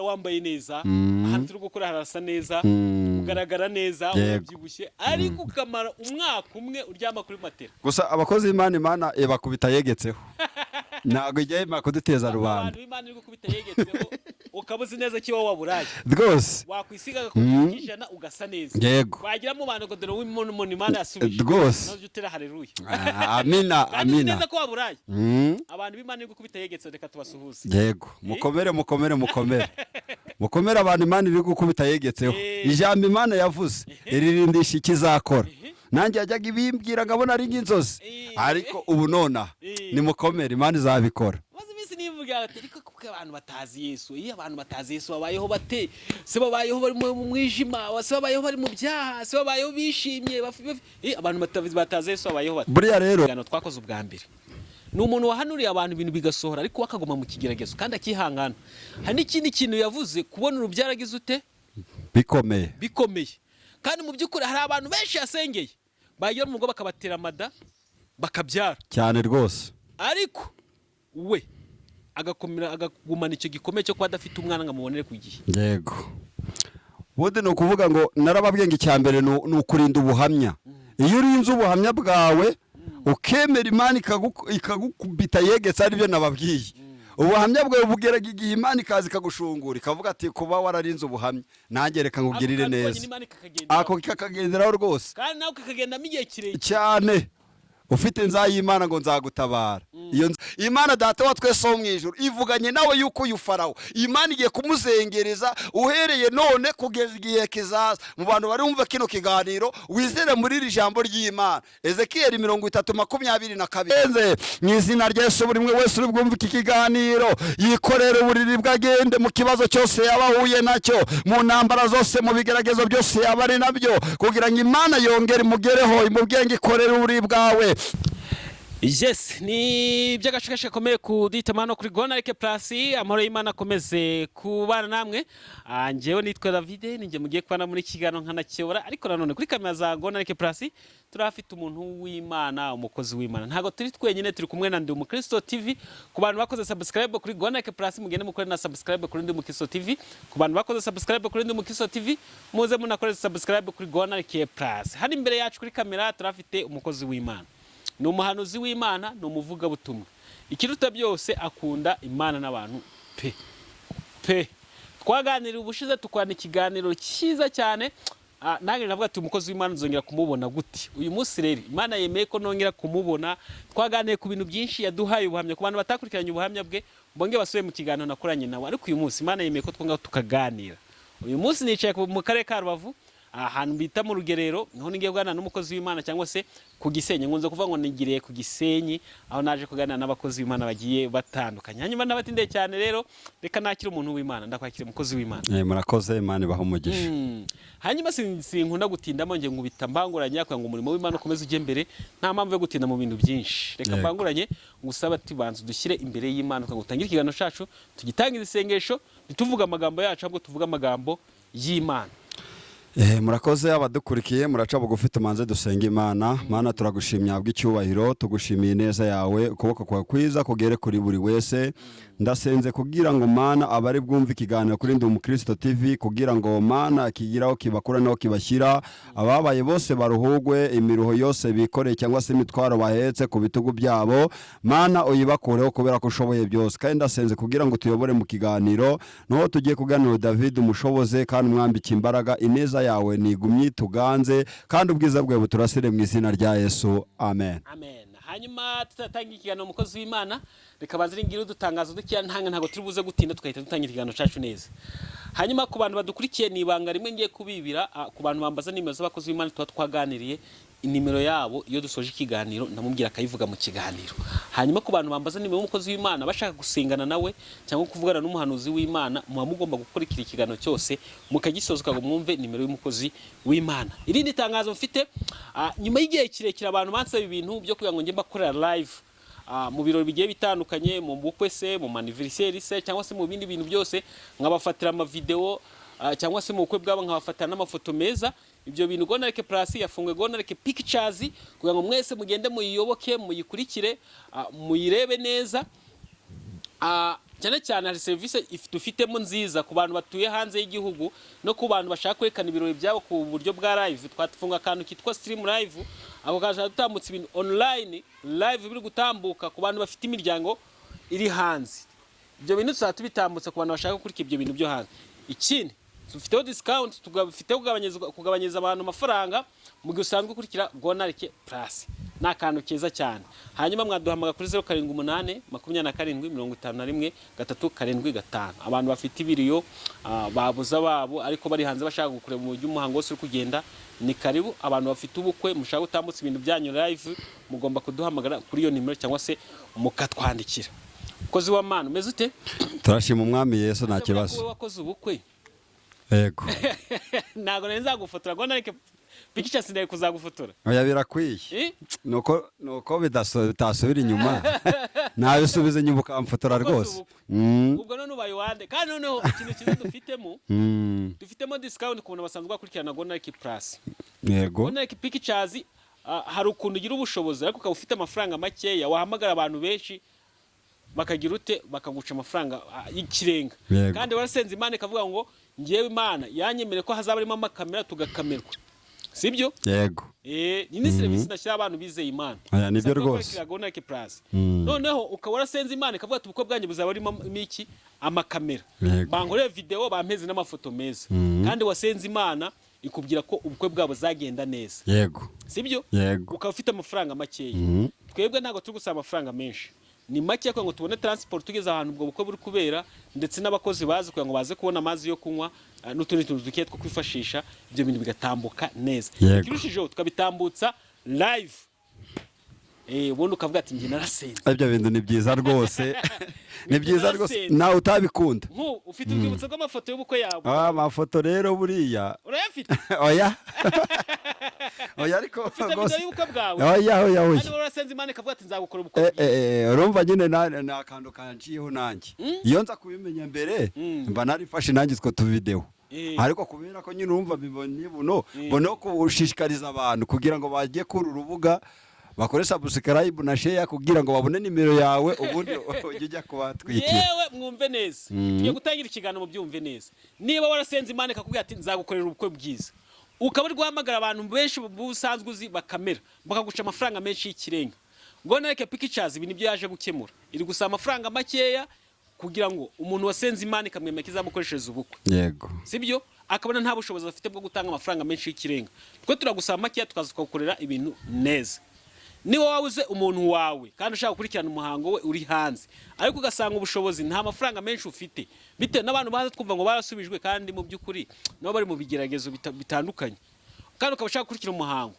wambaye neza ahantu turi gukora harasa neza ugaragara neza ubyibushye ariko ukamara umwaka umwe uryama kuri matera. Gusa abakozi b'Imana bakubita yegetseho ntago igiye makuduteza rubanda. Abantu b'Imana iri gukubita yegetseho ukabuzi neza kiba waburaye rwose wakwisiga agakujijana ugasa neza. Yego wagira mu bantu ngo dore w'umuntu Imana yasubije rwose nazo utera haleluya. Amina amina. Neza ko waburaye abantu b'Imana iri gukubita yegetseho reka tubasuhuze. Yego mukomere mukomere abantu Imana iri gukubita yegetseho. Ijambo Imana yavuze iririndisha ikizakora. Nanjye yajyaga ibimbwira ngabona ari nk'inzozi ariko ubu nona ni mukomere Imana izabikora. Maze iminsi nivuga ati ariko kuko abantu batazi Yesu, iyo abantu batazi Yesu babayeho bate? Se babayeho bari mu mwijima, se babayeho bari mu byaha, se babayeho bishimye, abantu batazi Yesu babayeho bate? Buriya rero twakoze ubwa mbere ni umuntu wahanuriye abantu ibintu bigasohora ariko wakaguma mu kigeragezo kandi akihangana. Hari n'ikindi kintu yavuze kubona urubyaragize ute bikomeye kandi mu by'ukuri hari abantu benshi yasengeye bagira mu ngo bakabatera amada bakabyara cyane rwose ariko we agagumana icyo gikomeye cyo kuba adafite umwana ngo amubonere ku gihe. Yego bude no kuvuga ngo narababwiye ngo icyambere ni ukurinda ubuhamya. Iyo urinze ubuhamya bwawe ukemera Imana ikagukubita yegetse ari byo nababwiye. Ubuhamya bwawe bugeraga igihe Imana ikazi kagushungura ikavuga ati kuba wararinze ubuhamya nanjye reka ngugirire neza. Ako kakagenderaho rwose kandi nawe kakagenda migiye kirekire cyane ufite nzayimana ngo nzagutabara. Iyo Imana data wa twese wo mwijuru ivuganye nawe yuko uyu Farawo Imana igiye kumuzengereza uhereye none kugeza igihe kizaza. Mu bantu bari bumva kino kiganiro wizere muri iri jambo ry'Imana. Ezekiel 30:22 mu izina rya Yesu buri mwe wese uri bwumva iki kiganiro yikorere uburiri bwagende mu kibazo cyose yabahuye nacyo, mu ntambara zose, mu bigeragezo byose yabari nabyo, kugira ngo Imana yongere imugereho imubwenge ikorere uburiri bwawe. Yes, ni by'agashakasha komeye kuditama no kuri Gonareke Plus. Amahoro y'Imana akomeze kubana namwe. Njyewe nitwa David, ninjye mugiye kubana muri kigano nkanakebora ariko nanone kuri kamera za Gonareke Plus turafite umuntu w'Imana, umukozi w'Imana. Ntago turi twenyine, turi kumwe na Ndi Umukristo TV. Ku bantu bakoze subscribe kuri Gonareke Plus mugende mukore na subscribe kuri Ndi Umukristo TV. Ku bantu bakoze subscribe kuri Ndi Umukristo TV muze munakore subscribe kuri Gonareke Plus. Hano imbere yacu kuri kamera turafite umukozi w'Imana. Ni umuhanuzi w'Imana, ni umuvuga butumwa. Ikiruta byose akunda Imana n'abantu pe. Twaganira ubushize tukwana ikiganiro cyiza cyane. Nange navuga ati umukozi w'Imana nzongera kumubona gute. Uyu munsi rero Imana yemeye ko nongera kumubona. Twaganiye ku bintu byinshi yaduhaye ubuhamya ku bantu batakurikiranye ubuhamya bwe bonge basuye mu kiganiro nakoranye nawe. Ariko uyu munsi Imana yemeye ko twonga tukaganira. Uyu munsi nicaye mu karere ka Rubavu ahantu bita mu Rugerero, niho ngiye kuganira n'umukozi w'Imana cyangwa se ku Gisenyi. Nkunze kuvuga ngo nigiriye ku Gisenyi aho naje kuganira n'abakozi b'Imana bagiye batandukanye. Hanyuma nabatinde cyane rero reka nakira umuntu w'Imana, ndakwakira umukozi w'Imana. Murakoze Imana ibaho umugisha. Hanyuma sinkunda gutindamo nge ngubita mbanguranye kugira ngo umurimo w'Imana ukomeze ujye mbere, nta mpamvu yo gutinda mu bintu byinshi. Reka mbanguranye ngusaba ati banza dushyire imbere y'Imana kugira ngo utangire ikiganiro cyacu, tugitangize isengesho, ntituvuga amagambo yacu ahubwo tuvuga amagambo y'Imana. Murakoze abadukurikiye muraca bugufi tumanze dusenga Imana. Mana turagushimya bw'icyubahiro, tugushimiye neza yawe, ukuboko kwa kwiza kugere kuri buri wese. Ndasenze kugira ngo Mana abari bwumva ikiganiro kuri Ndi Umukristo TV, kugira ngo Mana kigiraho kibakura no kibashyira, ababaye bose baruhugwe, imiruho yose bikoreye cyangwa se imitwaro bahetse ku bitugu byabo, Mana uyibakureho kubera ko ushoboye byose. Kandi ndasenze kugira ngo tuyobore mu kiganiro, no tugiye kuganira David umushoboze kandi umwambike imbaraga, ineza yawe nigumye tuganze kandi ubwiza bwawe buturasire mu izina rya Yesu, amen. Amen. Hanyuma tutatangira ikiganiro umukozi w'Imana, reka banze ngira udutangazo dukiya ntago turi buze gutinda tukahita dutangira ikiganiro cyacu neza. Hanyuma ku bantu badukurikiye ni ibanga rimwe ngiye kubibira, ku bantu bambaza nimero z'abakozi b'Imana tuba twaganiriye, inimero yabo iyo dusoje ikiganiro ndamubwira akayivuga mu kiganiro. Hanyuma ku bantu bambaza nimero y'umukozi w'Imana bashaka gusengana nawe cyangwa kuvugana n'umuhanuzi w'Imana, muba mugomba gukurikira ikiganiro cyose mukagisoza ukago mwumve nimero y'umukozi w'Imana. Irindi tangazo mfite, nyuma y'igihe kirekire abantu bansaba ibintu byo kugira ngo njye mbakorera live mu birori bigiye bitandukanye, mu bukwe se, mu anniversaire se, cyangwa se mu bindi bintu byose, nkabafatira ama video cyangwa se mu bukwe bwabo nkabafatira n'amafoto meza. Ibyo bintu Gonareke Plus yafunguye Gonareke Pictures kugira ngo mwese mugende muyiyoboke, muyikurikire, muyirebe neza. cyane cyane hari serivisi dufitemo nziza ku bantu batuye hanze y'igihugu no ku bantu bashaka kwerekana ibirori byabo ku buryo bwa live. Twatufunga akantu kitwa stream live, ako kaje dutambutse ibintu online live biri gutambuka ku bantu bafite imiryango iri hanze. Ibyo bintu tuzatubitambutsa ku bantu bashaka gukurikira ibyo bintu byo hanze. Ikindi dufiteho discount, tugafiteho kugabanyiriza abantu amafaranga mu gihe usanzwe ukurikira Gonarike Plus. Ni akantu keza cyane. Hanyuma mwaduhamaga kuri 078 27 51 abantu bafite ibiriyo babuza babo ariko bari hanze bashaka gukureba mu buryo umuhango wose uri kugenda, ni karibu. Abantu bafite ubukwe mushaka gutambutsa ibintu byanyu live, mugomba kuduhamagara kuri iyo nimero cyangwa se mukatwandikira. Kozi wa mana umeze ute? Turashima umwami Yesu nta kibazo. Wakoze ubukwe? Yego. Ntago neza gufotora Gonarike Pictures sindaye kuzagufotora. Oya birakwiye. Nuko bitasubira inyuma. Nabisubize inyuma ukamfotora rwose. Ubwo none ubaye wande kandi noneho ikintu kiza dufitemo discount ku bantu basanzwe bakurikirana Gonarike Plus. Yego. Gonarike Pictures hari ukuntu ugira ubushobozi ariko ukaba ufite amafaranga makeya, wahamagara abantu benshi bakagira ute bakaguca amafaranga y'ikirenga. Kandi warasenze Imana ikavuga ngo ngiyewe Imana yanyemere ko hazaba arimo amakamera tugakamerwa. Sibyo? Yego. Ni service nashyira abantu bizeye Imana. Aya nibyo rwose. Gonarike Plus. Noneho ukaba warasenze Imana ikavuga ati ubukwe bwanjye buzaba arimo iki amakamera. Bangore video bampeze n'amafoto meza. Kandi wasenze Imana ikubwira ko ubukwe bwabo zagenda neza. Yego. Sibyo? Yego. Ukaba ufite amafaranga makeya. Twebwe ntago turi gusaba amafaranga menshi. Ni make ko ngo tubone transport tugeze ahantu ubwo bukwe buri kubera, ndetse n'abakozi bazi kugira ngo baze kubona amazi yo kunywa n'utundi tuntu duke two kwifashisha, ibyo bintu bigatambuka neza. Kirushijeho tukabitambutsa live. Ubundi ukavuga ati njye narasenze. Ibyo bintu ni byiza rwose. Ni byiza rwose. Nawe utabikunda. Ufite urwibutso rw'amafoto y'ubukwe yawe. Amafoto rero buriya. Urayafite? Oya. Oya ariko rwose. Oya. Hano warasenze Imana ikavuga ati nzagukora ubukwe. Urumva nyine na akantu kanciyeho nanjye. Iyo nza kubimenya mbere mba narifashe nanjye two tuvideo. Ariko kubera ko nyine urumva bibonye bono kushishikariza abantu kugira ngo bajye kuri urubuga bakore subscribe na share kugira ngo babone nimero yawe ubundi ujye kubatwikira. Yewe mwumve neza. Tugiye gutangira ikiganiro mu byumve neza. Niba warasenze Imana ikakubwira ati nzagukorera ubukwe bwiza, ukaba uri guhamagara abantu benshi busanzwe uzi bakamera bakaguca amafaranga menshi y'ikirenga, Gonarike Pictures ibi nibyo yaje gukemura. Iri gusaba amafaranga makeya kugira ngo umuntu wasenze Imana ikamwemera kizamukoreshereza ubukwe. Yego. Sibyo? Akabona nta bushobozi afite bwo gutanga amafaranga menshi y'ikirenga. Twe turagusaba makeya tukaza kugukorera ibintu neza. Niba wabuze umuntu wawe kandi ushaka gukurikirana umuhango we uri hanze ariko ugasanga ubushobozi nta mafaranga menshi ufite, bitewe n'abantu baza twumva ngo barasubijwe kandi mu by'ukuri nabo bari mu bigeragezo bitandukanye, kandi ukaba ushaka gukurikira umuhango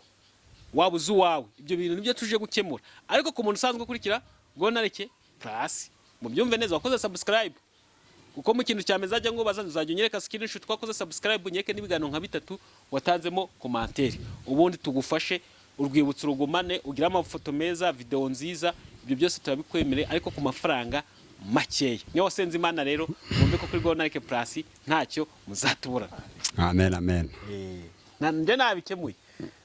wabuze uwawe, ibyo bintu nibyo tuje gukemura. Ariko ku muntu usanzwe gukurikira Gonarike Plus mu byumve neza wakoze subscribe, kuko mu kintu cyameze ajya ngo bazanye uzajya unyereka screenshot twakoze subscribe, unyereke n'ibiganiro nka 3 watanzemo commentaire, ubundi tugufashe urwibutso rugumane ugira amafoto meza, video nziza, ibyo byose turabikwemereye ariko ku mafaranga makeya. Niyo wasenze Imana rero mwumve ko kuri Gonarike Plus ntacyo muzatubura. Amen. Nanje nabikemuye.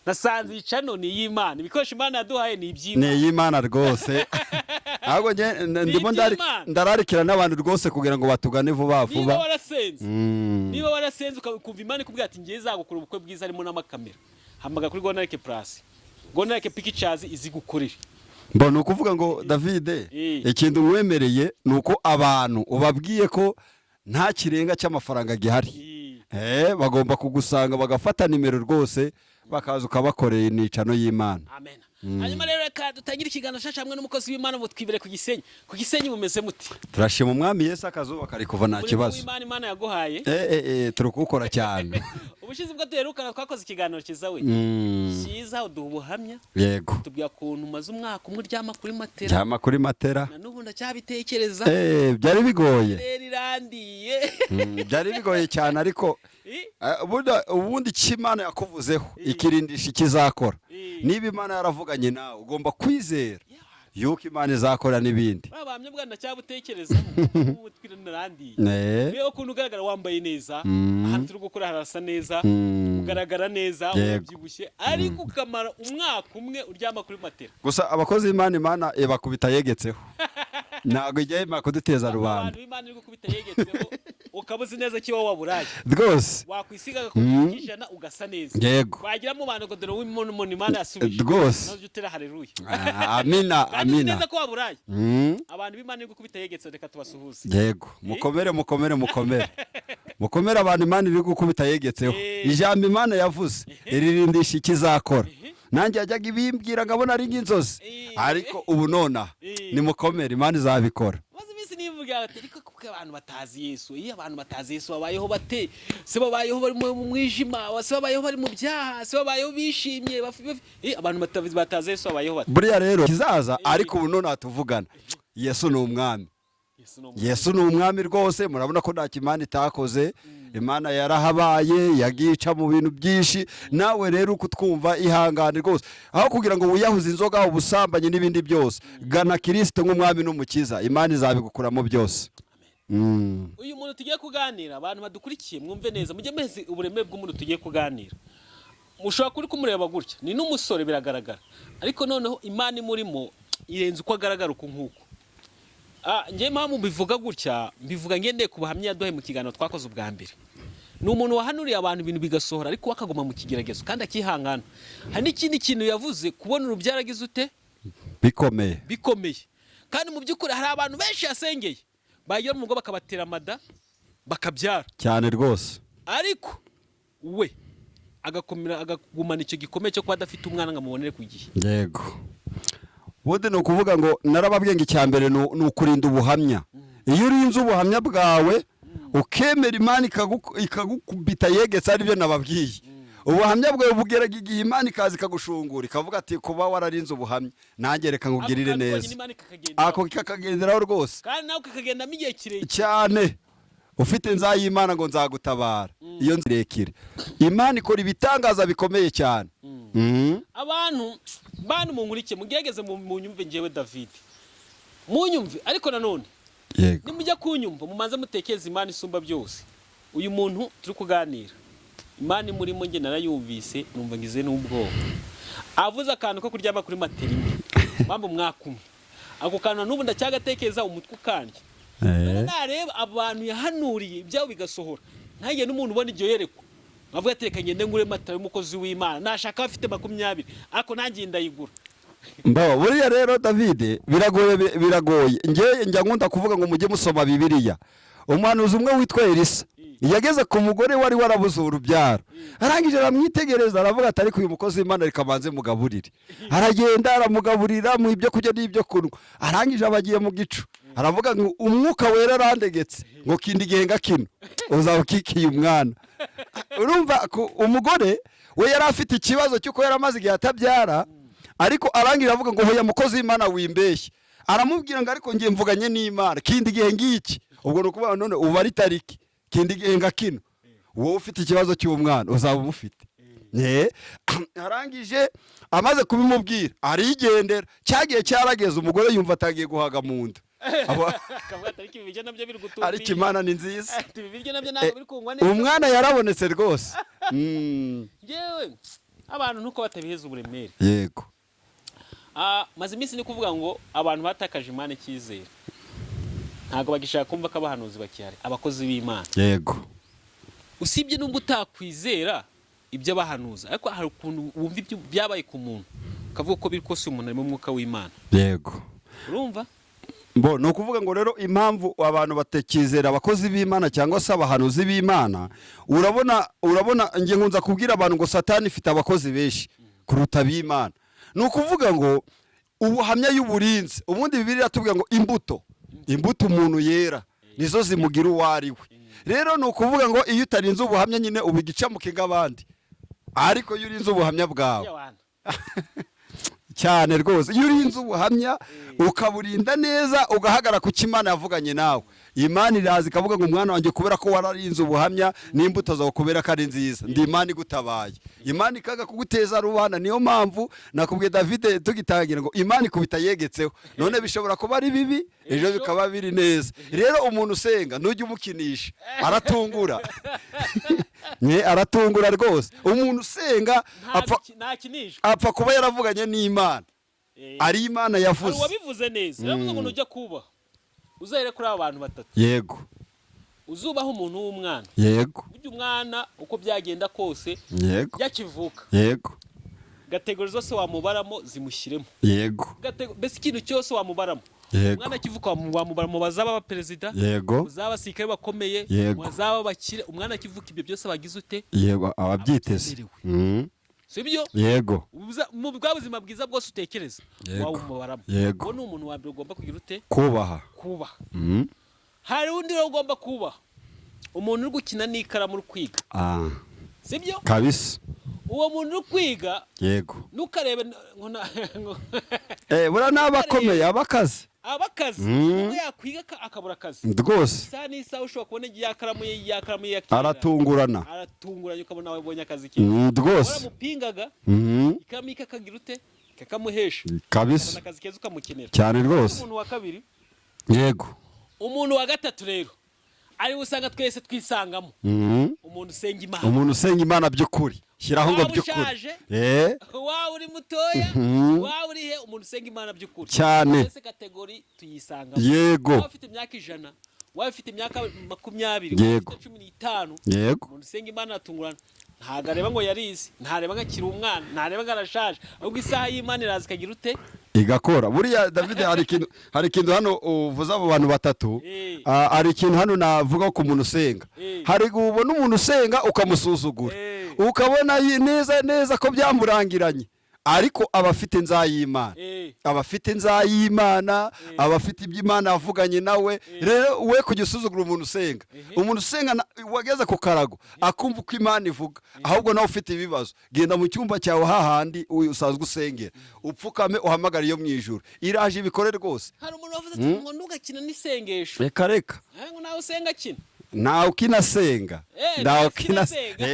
Nasanze icano ni y'Imana, ibikoresho Imana yaduhaye ni iby'Imana. Ni y'Imana rwose. Ahubwo ndimo ndararikira n'abantu rwose kugira ngo batugane vuba. Niba warasenze ukumva Imana ikubwira ati ngiye zagukora ubukwe bwiza harimo n'amakamera, hamaga kuri Gonarike Plus. Gonarike Pictures izi gukorera. Mbona ukuvuga ngo David ikintu mwemereye nuko abantu ubabwiye ko nta kirenga cy'amafaranga gihari. Bagomba kugusanga bagafata nimero rwose bakaza ukabakorera inicano y'Imana. Amen. Hanyuma rero reka dutangire ikiganiro cyashamwe n'umukozi w'Imana ngo twibere ku Gisenyi. Ku Gisenyi mumeze muti? Turashima umwami Yesu akazuba kari kuva nta kibazo. Imana yaguhaye. Turukukora cyane. Ubushize bwo duherukana twakoze ikiganiro cyiza we. Cyiza uduha ubuhamya. Yego. Tubwira kuntu maze umwaka umwe uryama kuri matera. Ryama kuri matera. Na nubu ndacyabitekereza. Byari bigoye. Rirandiye. Byari bigoye cyane ariko ubundi cy'Imana yakuvuzeho ikirindisha ikizakora. Niba Imana yaravuganye nawe ugomba kwizera yuko Imana izakora n'ibindi. Babamye bwana cyabutekereza ubu twiranarandiye. Niyo kuntu ugaragara wambaye neza, ahantu turi gukora harasa neza, ugaragara neza, ubyibushye ariko ukamara umwaka umwe uryama kuri matera. Gusa abakozi Imana bakubita yegetseho. ntabwo ijya yemera kuduteza rubanda. abantu b'Imana iri gukubita yegetseho ukaba uzi neza ko waburaye rwose wakwisiga agakubita ijana ugasa neza. yego wagiramo abantu ngo dore umuntu Imana yasubije rwose. nazo utera haleluya. amina kandi uzi amina. neza ko waburaye. abantu b'Imana iri gukubita yegetseho reka tubasuhuze. yego mukomere mukomere abantu Imana iri gukubita yegetseho. ijambo Imana yavuze iririndisha ikizakora. nanjye yajyaga ibimbwira ngabona ari nk'inzozi, ariko ubu nonaha nimukomere Imana izabikora. maze iminsi nivuga ati ariko kuko abantu batazi Yesu, iyo abantu batazi Yesu babayeho bate? Se babayeho bari mu mwijima, se babayeho bari mu byaha, se babayeho bishimye, abantu batazi Yesu babayeho bate? buriya rero kizaza, ariko ubu nonaha tuvugana Yesu ni umwami. Yesu ni umwami rwose. murabona ko nta Imana itakoze. Imana yarahabaye, yagica mu bintu byinshi. nawe rero uko twumva ihangane rwose, aho kugira ngo wiyahuze inzoga, ubusambanyi n'ibindi byose, gana Kristo nk'umwami n'umukiza, Imana izabigukuramo byose. uyu muntu tugiye kuganira, abantu badukurikiye mwumve neza, mujye meze uburemere bw'umuntu tugiye kuganira. mushobora kuri kumureba gutya, ni n'umusore biragaragara, ariko noneho Imana imurimo irenze uko agaragara uko nk'uko. njye mpamvu mbivuga gutya, mbivuga ngendeye ku buhamya yaduhaye mu kiganiro twakoze ubwa mbere. ni umuntu wahanuriye abantu ibintu bigasohora, ariko akaguma mu kigeragezo kandi akihangana. hari n'ikindi kintu yavuze, kubona urubyaro agize ute bikomeye. kandi mu by'ukuri hari abantu benshi yasengeye bagera mu rugo bakabatera amada bakabyara cyane rwose, ariko we agagumana icyo gikomeye cyo kuba adafite umwana ngo amubonere ku gihe. yego. ubundi ni ukuvuga ngo narababwiye ngo icya mbere ni ukurinda ubuhamya. iyo urinze ubuhamya bwawe ukemera Imana ikagukubita yegetse, aribyo nababwiye. ubuhamya bwawe bugeraga igihe Imana ikaza ikagushungura ikavuga ati kuba wararinze ubuhamya nanjye reka nkugirire neza. ako kakagenderaho rwose, kandi nawe kakagendamo igihe kirekire cyane. ufite nzayimana ngo nzagutabara. iyo nzirekire Imana ikora ibitangaza bikomeye cyane. abantu munkurikiye mugerageze mu nyumve, njyewe David munyumve, ariko nanone nimujya kunyumva mumanze mutekereza Imana isumba byose. uyu muntu turi kuganira Imana imurimo njye narayumvise numva ngize n'ubwoba. avuze akantu ko kuryama kuri materi imwe mpamvu mwakumwe, ako kantu n'ubu ndacyagatekereza umutwe ukandye. nareba abantu yahanuriye ibyabo bigasohora, ntange n'umuntu ubona iryo yerekwa avuga ati reka ngende ngure matara y'umukozi w'Imana, nashaka afite 20 ariko nanjye ndayigura. buriya rero David biragoye. njya nkunda kuvuga ngo mujye musoma Bibiliya. umuhanuzi umwe witwa Elisa yageze ku mugore wari warabuze urubyaro, arangije aramwitegereza aravuga ati ariko uyu mukozi w'Imana reka manze mugaburire. aragenda aramugaburira mu ibyo kurya n'ibyo kunywa, arangije abagiye mu gicu aravuga ngo umwuka wera arandegetse ngo kindi gihenga kino uzaba ukikiye umwana. urumva umugore we yari afite ikibazo cy'uko yari amaze igihe atabyara, ariko arangije avuga ngo hoya mukozi w'Imana wimbeshye. aramubwira ngo ariko ngiye mvuganye n'Imana kindi gihe ngiki. ubwo ni ukuvuga none ubu ari tariki kindi gihenga kino, wowe ufite ikibazo cy'umwana uzaba umufite. arangije amaze kubimubwira arigendera. cyagiye cyarageze umugore yumva atagiye guhaga mu nda. ariko Imana ni nziza, umwana yarabonetse rwose. yewe abantu nuko batabiheza uburemere. yego. maze iminsi ni kuvuga ngo abantu batakaje Imana icyizere, ntabwo bagishaka kumva ko abahanuzi bakihari, abakozi b'Imana. yego. usibye n'ubwo utakwizera ibyo bahanuza, ariko hari ukuntu wumva ibyo byabaye ku muntu ukavuga ko biri kose umuntu ari mu mwuka w'Imana. yego. urumva ni ukuvuga ngo rero impamvu abantu batakizera abakozi b'Imana cyangwa se abahanuzi b'Imana, urabona njye nkunza kubwira abantu ngo Satani ifite abakozi benshi kuruta b'Imana. ni ukuvuga ngo ubuhamya y'uburinzi, ubundi Bibiliya iratubwira ngo imbuto umuntu yera nizo zimugira uwo ari we. rero ni ukuvuga ngo iyo utarinze ubuhamya nyine ubigicamuke nk'abandi, ariko iyo urinze ubuhamya bwawe cyane rwose, iyo urinze ubuhamya ukaburinda neza ugahagara ku Imana yavuganye nawe, Imana iraza ikavuga ngo umwana wanjye kubera ko wararinze ubuhamya n'imbuto zawe kubera ko ari nziza, ndi Imana igutabaye. Imana ikaga kuguteza rubana. niyo mpamvu nakubwiye David tugitangira ngo Imana ikubita yegetseho, none bishobora kuba ari bibi ejo bikaba biri neza. rero umuntu usenga ntujye umukinisha, aratungura. aratungura rwose. umuntu usenga apfa kuba yaravuganye n'Imana, ari Imana yavuze. wabivuze neza. rero umuntu ujya kubaha uzahere kuri abo bantu batatu. yego Uzubaho umuntu w'umwana. yego Burya umwana uko byagenda kose yego yakivuka. yego Kategori zose wamubaramo zimushyiremo. yego Bese ikintu cyose wamubaramo. yego Umwana akivuka wamubaramo bazaba abaperezida, yego bazaba abasirikare bakomeye, Yego. bazaba abakire. Umwana akivuka ibyo byose abagize ute? yego ababyiteze Sibyo? yego Mu bwa buzima bwiza bwose utekereza Yego. wawumubaramo. Yego. Uwo ni umuntu wa mbere ugomba kugira ute? kubaha Kubaha. Hari undi rero ugomba kubaha. Umuntu uri gukina n'ikaramu uri kwiga. Sibyo? kabisa Uwo muntu uri kwiga yego ntukarebe buriya n'abakomeye abakazi abakazi ubwo yakwiga akabura akazi rwose isaha n'isaha ushobora kubona ya karamu ye ya kera aratungurana ukabona nawe ubonye akazi ke rwose waramupingaga ikaramu ye kakagira ute kakamuhesha kabisa akazi keza ukamukenera cyane rwose. umuntu wa kabiri yego umuntu wa gatatu rero ari usanga twese twisangamo umuntu usenga Imana, umuntu usenga Imana by'ukuri shyiraho ngo by'ukuri waba uri mutoya waba uri he, umuntu usenga Imana by'ukuri cyane twese kategori tuyisangamo. yego waba ufite imyaka 100 waba ufite imyaka 20 Yego. 15 yego umuntu usenga Imana atungurana ntago areba ngo yarize, ntareba ngo akiri umwana, ntareba ngo arashaje, ahubwo isaha y'Imana iraza ikagira ute igakora. Buriya David hari ikintu hano uvuze abo bantu batatu, hari ikintu hano navuga ku muntu usenga. Hari ubona umuntu usenga ukamusuzugura ukabona neza ko byamurangiranye, ariko abafite nzayimana abafite nzayimana abafite iby'Imana yavuganye nawe. Rero we kujya usuzugura umuntu usenga, umuntu usenga wageze ku karago akumva uko Imana ivuga, ahubwo nawe ufite ibibazo genda mu cyumba cyawe hahandi usanzwe usengera, upfukame uhamagara iyo mu ijuru iraje ibikore rwose. Hari umuntu wavuze ati ngo ntugakina n'isengesho, reka ngo nawe usenga kina nawe ukinasenga nawe ukinasenga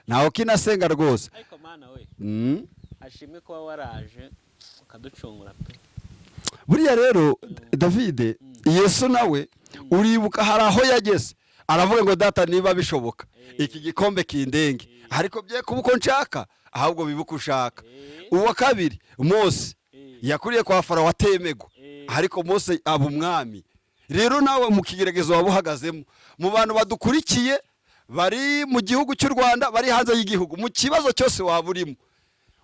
nawe ukinasenga rwose. Ariko Mana we ashimwe kuba waraje ukaducungura pe. Buriya rero David, Yesu nawe uribuka hari aho yageze aravuga ngo data niba bishoboka iki gikombe kindenge, ariko bye kuba uko nshaka ahubwo bibuka ushaka. Uwa kabiri Mose yakuriye kwa Farawo atemegwa, ariko Mose aba umwami. Rero nawe mu kigeragezo wabuhagazemo, mu bantu badukurikiye bari mu gihugu cy'u Rwanda bari hanze y'igihugu, mu kibazo cyose waburimo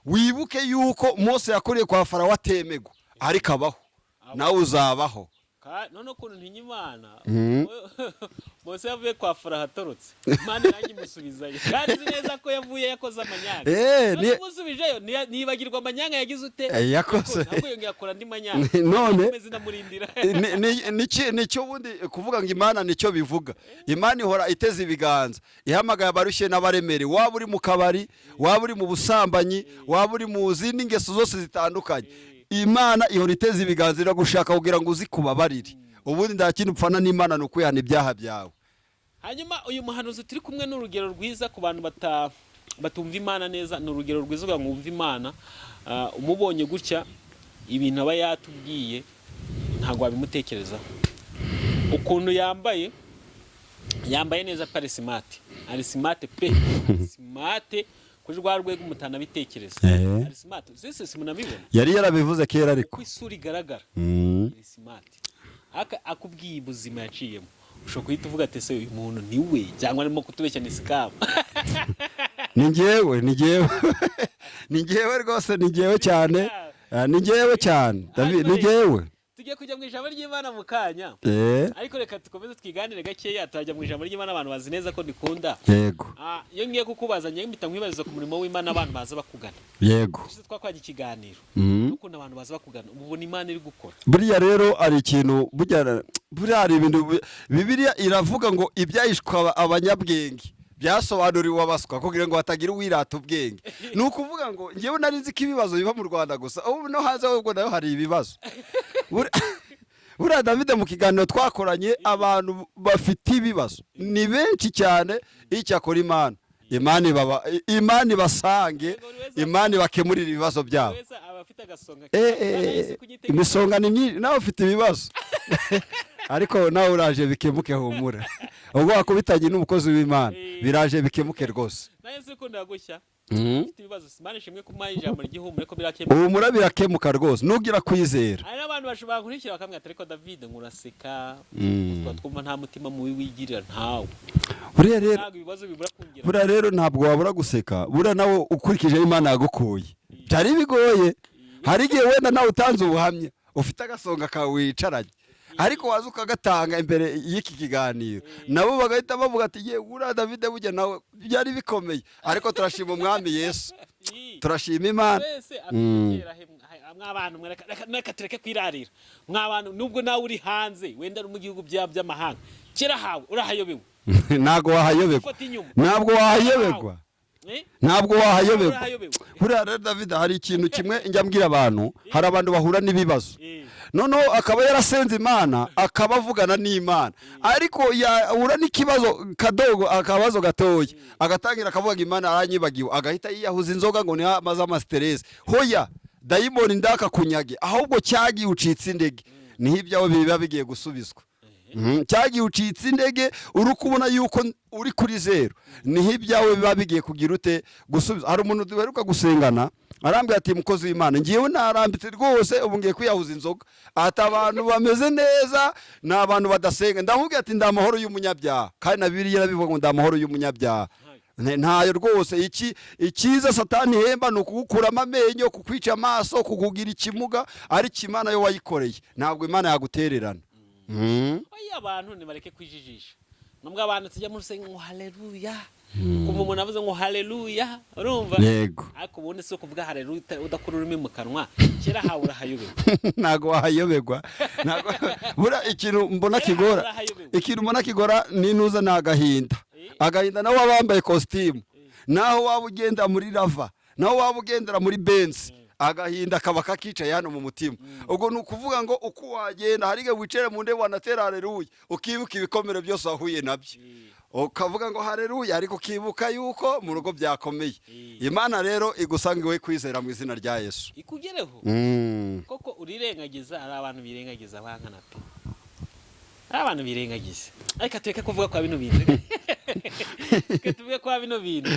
wibuke yuko Mose yakuriye kwa Farawo atemegwa, ariko abaho nawe uzabaho. None ukuntu ntinya Imana Mose yavuye kwa Farawo atorotse, Imana nanjye imusubizayo kandi nzi neza ko yavuye yakoze amanyanga. Musubijeyo nibagirwa amanyanga yagize ute yakoze, ntabwo yongera akora andi manyanga none zinamurindira. nicyo bundi kuvuga ngo Imana nicyo bivuga. Imana ihora iteze ibiganza ihamagaye abarushye n'abaremere, waba uri mu kabari, waba uri mu busambanyi, waba uri mu zindi ngeso zose zitandukanye, Imana ihora iteze ibiganza iragushaka kugira ngo uzi kubabarire. Ubundi nta kintu upfana n'Imana ni ukwihana ibyaha byawe. Hanyuma uyu muhanuzi turi kumwe n'urugero rwiza ku bantu batumva Imana neza, ni urugero rwiza ngo mwumve Imana. Umubonye gutya ibintu aba yatubwiye ntabwo wabimutekerezaho. Ukuntu yambaye neza pare simate, ari simate pe simate kuri rwa rwego umutana bitekereza. Ari smart zese simunabibona, yari yarabivuze kera, ariko isura igaragara ari smart. Akubwiye ubuzima yaciyemo ushobora kuhita uvuga ati se uyu muntu ni we cyangwa arimo kutubeshya ni scam. Ni njyewe rwose, ni njyewe cyane, ni njyewe cyane David, ni njyewe. Tugiye kujya mu ijambo ry'Imana mu kanya, ariko reka tukomeze twiganire gakeya. Turajya mu ijambo ry'Imana abantu bazi neza ko dikunda. Yego. Iyo ngiye kukubaza njye mpita nkwibariza ku murimo w'Imana abantu baza bakugana. Yego. Twakwajya ikiganiro n'ukuntu abantu baza bakugana ubona Imana iri gukora. Buriya rero ari ikintu buriya hari ibintu Bibiliya iravuga ngo ibyahishwa abanyabwenge byasobanuriwe abaswa kugira ngo batagira uwirata ubwenge. Ni ukuvuga ngo njyewe nari nzi ko ibibazo biba mu Rwanda gusa, ubu no hanze ahubwo nayo hari ibibazo. Buriya David, mu kiganiro twakoranye abantu bafite ibibazo ni benshi cyane. Icyakora Imana ibasange, Imana ibakemurira ibibazo byabo. Imisonga ni myinshi, nawe ufite ibibazo ariko nawe uraje bikemuke, humura. Ubwo wakubitanye n'umukozi w'Imana biraje bikemuke rwose. Naye se ukunda gushya ufite ibibazo Imana ishimwe kuma ijambo ry'ihumure ko birakemuka ubu murabirakemuka rwose nugira kwizera. hari n'abantu bashobora kurikira bakamwe ariko David nguraseka twumva nta mutima mubi wigirira ntawe buriya rero ntabwo wabura guseka, buriya nawe ukurikije Imana yagukuye byari bigoye. Hari igihe wenda nawe utanze ubuhamya ufite agasonga kawe wicaranye, ariko waza ukagatanga imbere y'iki kiganiro nabo bagahita bavuga ati ye uriya David burya nawe byari bikomeye, ariko turashima umwami Yesu, turashima Imana. mw'abantu reka tureke kwirarira mw'abantu nubwo nawe uri hanze wenda no mu gihugu by'amahanga kera hawe urahayobewe ntabwo wahayoberwa, ntabwo wahayoberwa. Buriya rero David hari ikintu kimwe njya mbwira abantu, hari abantu bahura n'ibibazo noneho akaba yarasenze Imana akaba avugana n'Imana, ariko yahura n'ikibazo kadogo akabazo gatoya agatangira akavuga Imana aranyibagiwe, agahita yiyahuza inzoga ngo ni amaze amastress. Hoya dayimoni ndakakunyage, ahubwo cyagiye ucitse indege, niho ibyawe biba bigiye gusubizwa. Cyagiye ucitse indege uri kubona yuko uri kuri zero, niho ibyawe biba bigiye kugira ute gusubiza. Hari umuntu duheruka gusengana arambwira ati mukozi w'Imana ngiyewe narambitse rwose ubu ngiye kwiyahuza inzoga, ati abantu bameze neza ni abantu badasenga. ndamubwira ati ndamahoro y'umunyabyaha, kandi na Bibiliya irabivuga ngo ndamahoro y'umunyabyaha. Ntayo rwose. Ikiza Satani hemba ni ukugukuramo amenyo, kukwica amaso, kukugira ikimuga, ariko Imana yo wayikoreye ntabwo Imana yagutererana. Oya abantu nibareke kwijijisha, nubwo abantu tujya mu rusengo ngo haleluya, kumva umuntu avuze ngo haleluya urumva, ariko ubundi si kuvuga haleluya udakura ururimi mu kanwa, kera hawe urahayoberwa. Ntago wahayoberwa. Bura ikintu mbona kigora ninuza n'agahinda. Agahinda nawe wabambaye costume, naho waba ugenda muri lava, naho waba ugendera muri Benz, agahinda kaba kakicaye hano mu mutima. Ubwo ni ukuvuga ngo uko wagenda hari igihe wicare mu ndebe wanatera haleluya ukibuka ibikomere byose wahuye nabyo, ukavuga ngo haleluya, ariko ukibuka yuko mu rugo byakomeye. Imana rero igusangiwe kwizera mu izina rya Yesu ikugereho. Koko urirengagiza, hari abantu birengagiza bankana pe, hari abantu birengagiza, ariko tureke kuvuga kwa bino bintu tuvuge kwa bino bintu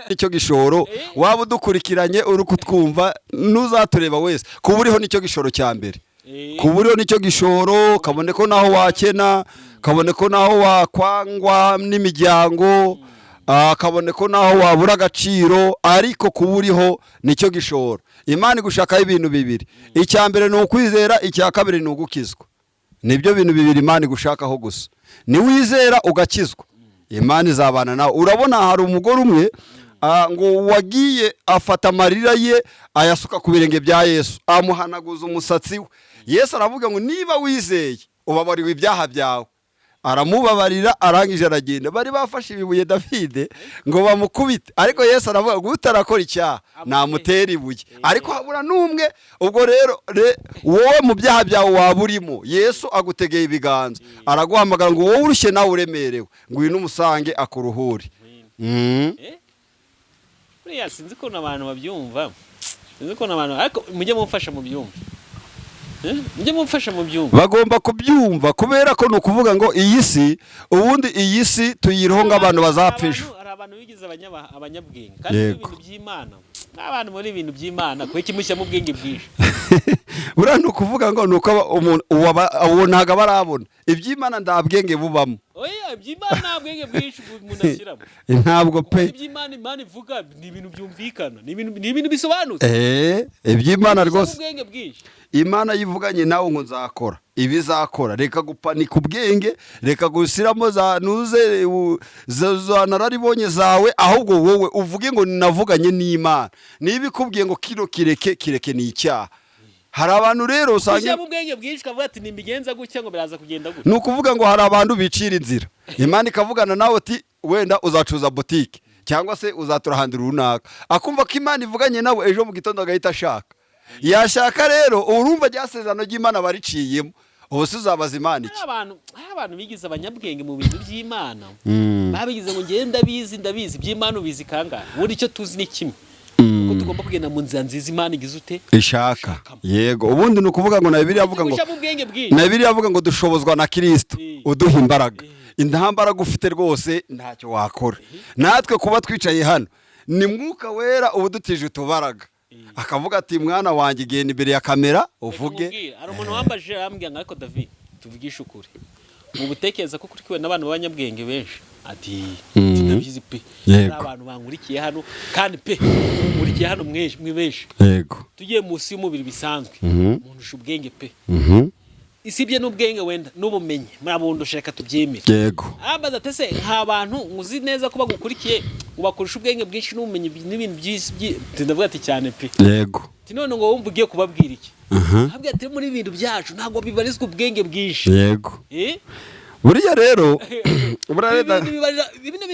icyo gishoro waba udukurikiranye uri kutwumva nuzatureba wese kuburiho nicyo gishoro cya mbere, kuburiho nicyo gishoro, kabone ko naho wakena, kabone ko naho wakwangwa n'imiryango, kabone ko naho wabura agaciro, ariko kuburiho nicyo gishoro. Imana igushakaho ibintu bibiri, icya mbere ni ukwizera, icya kabiri ni ugukizwa. Nibyo bintu bibiri Imana igushakaho gusa. Ni wizera ugakizwa, Imana izabana nawe. Urabona hari umugore umwe ngo wagiye afata amarira ye ayasuka ku birenge bya Yesu, amuhanaguza umusatsi we. Yesu aravuga ngo niba wizeye ubabariwe ibyaha byawe. Aramubabarira, arangije aragenda. Bari bafashe ibibuye David ngo bamukubite, ariko Yesu aravuga ngo utarakora icyaha namutera ibuye, ariko habura n'umwe. Ubwo rero wowe mu byaha byawe waburimo, Yesu agutegeye ibiganza, araguhamagara ngo wowe urushye nawe uremerewe, ngwino umusange akuruhure. Buriya sinzi ko abantu babyumva, ariko mujye mumfasha mu byumva. Mujye mumfasha mu byumva. Bagomba kubyumva, kubera ko no kuvuga ngo iyi si, ubundi iyi si tuyiroho nk'abantu bazapfisha. Hari abantu bigize abanyabwenge, kandi ibintu by'Imana, n'abantu muri ibintu by'Imana ko ikimushyira mu bwenge bwinshi. Buriya ni ukuvuga ngo nuko umuntu ntago barabona iby'Imana nda bwenge bubamo. Oya iby'Imana nta bwenge bwinshi umuntu ashyiramo. Ntabwo pe iby'Imana ivuga ni ibintu byumvikana, ni ibintu bisobanutse. Iby'Imana rwose ubwenge bwinshi. Imana yivuganye nawe ngo nzakora ibizakora, reka gupanika ubwenge, reka gusiramo za nuze za nararibonye zawe, ahubwo wowe uvuge ngo ninavuganye n'Imana. Niba ikubwiye ngo kino kireke ni icyaha. Hari abantu rero usanga mu bwenge bwinshi kavuga ati nimbigenza gutya ngo biraza kugenda gutya. Nukuvuga ngo hari abantu bicira inzira. Imana ikavugana nawe ati wenda uzacuza boutique cyangwa se uzatura handi runaka, akumva ko Imana ivuganye nawe ejo mu gitondo agahita ashaka. Yashaka rero urumva ryasezerano ry'Imana bariciyemo, ubuse uzabaza Imana iki? Abantu bigize abanyabwenge mu bintu by'Imana, babigize ngo ngenda ndabizi by'Imana ubizi kangahe. Buri icyo tuzi ni kimwe, ko tugomba kugenda mu nzira nziza Imana igize ute ishaka. Yego, ubundi ni ukuvuga ngo na Bibiliya avuga ngo dushobozwa na Kristo uduha imbaraga. Intambaraga ufite rwose ntacyo wakora. Natwe kuba twicaye hano ni mwuka wera ubudutije utubaraga akavuga ati mwana wanjye genda imbere ya kamera uvuge. Hari umuntu wambaje arambwira ngo ariko David tuvugishe ukuri mu butekereza ko kurikiwe n'abantu b'abanyabwenge benshi ati ndabizi pe hari abantu bankurikiye hano kandi pe nkurikiye hano mwe benshi yego tugiye munsi y'umubiri bisanzwe umuntu usha ubwenge pe isibye n'ubwenge wenda n'ubumenyi murabundo ushaka tubyemere yego ambaza tese nk'abantu muzi neza ko bagukurikiye ubakurusha ubwenge bwinshi n'ubumenyi n'ibintu byinshi ndavuga ati cyane pe yego none ngo wumva ugiye kubabwira iki habwe ati muri ibintu byacu ntago bibarizwa ubwenge bwinshi yego buriya rero